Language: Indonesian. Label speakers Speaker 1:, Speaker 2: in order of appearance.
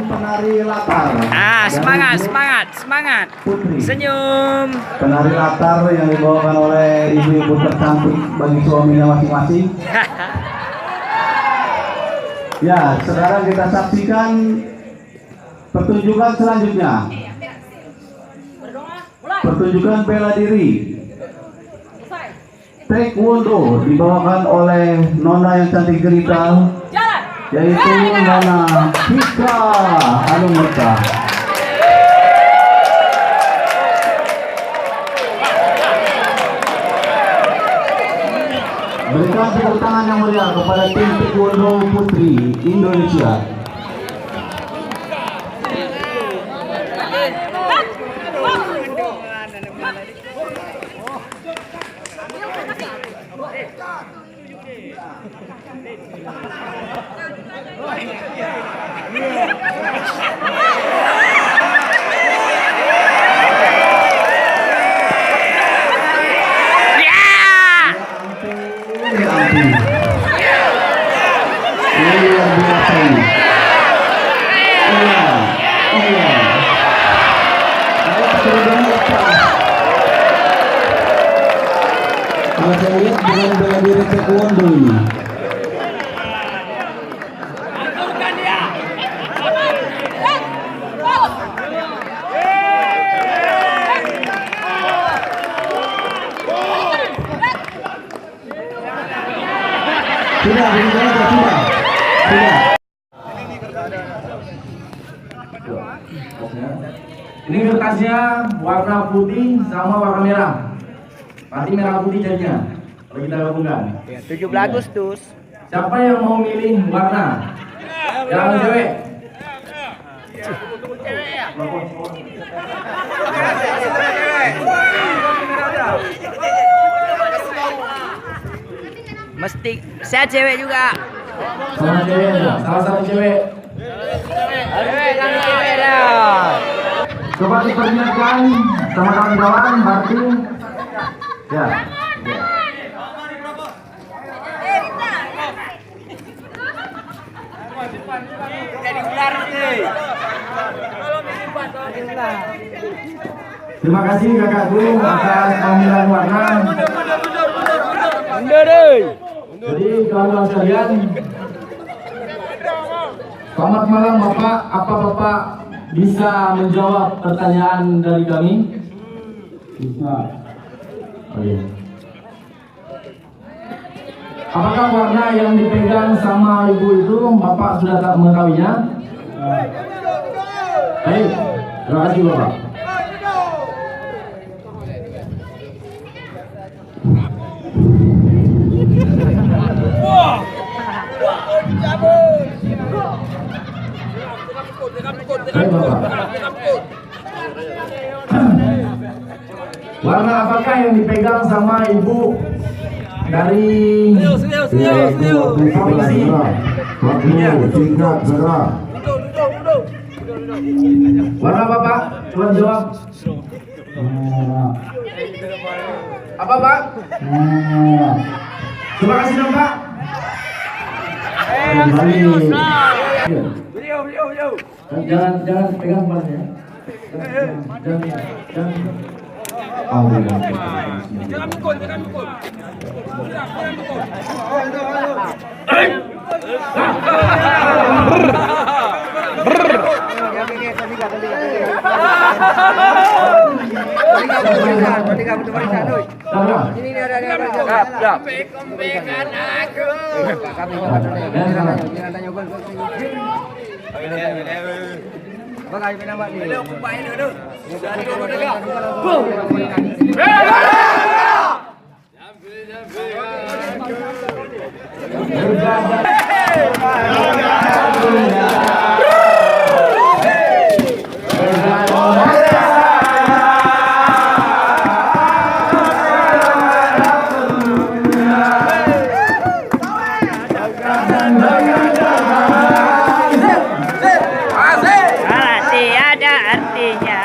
Speaker 1: Penari latar.
Speaker 2: Semangat.
Speaker 1: Putri.
Speaker 2: Senyum.
Speaker 1: Penari latar yang dibawakan oleh ibu-ibu tercantik bagi suaminya masing-masing. Ya, sekarang kita saksikan pertunjukan selanjutnya. Pertunjukan bela diri. Taekwondo dibawakan oleh nona yang cantik jelita, yaitu Nona Hika Anumurta. Berikan tepuk tangan yang meriah kepada tim Taekwondo Putri Indonesia. Kalau saya lihat dengan bela diri taekwondo ini. Sudah, sudah.
Speaker 3: Ini kertasnya warna putih sama warna merah.
Speaker 2: Nanti merah putih jadinya. Kalau kita gabungkan.
Speaker 3: 17 Agustus.
Speaker 2: Siapa yang mau milih warna? Jangan cewek.
Speaker 3: Mesti saya cewek juga.
Speaker 2: Sama cewek aja. Salah satu cewek.
Speaker 3: Cewek dah.
Speaker 2: Coba diperlihatkan sama kawan-kawan Martin. Ya. Terima kasih kakakku atas pemilihan warna. Jadi kawan-kawan sekalian, selamat malam Bapak. Apa Bapak bisa menjawab pertanyaan dari kami? Bisa. Oh, iya. Apakah warna yang dipegang sama ibu itu Bapak sudah tak mengetahuinya? Baik, terima kasih Bapak. Baik, Bapak. Warna apakah yang dipegang sama ibu dari provinsi? Warna apa Pak? Coba jawab. Apa Pak? Coba kasih dong Pak. Jangan pegang palanya. Jangan pukul. Ini ada. Pegang aku.
Speaker 3: Tiada artinya.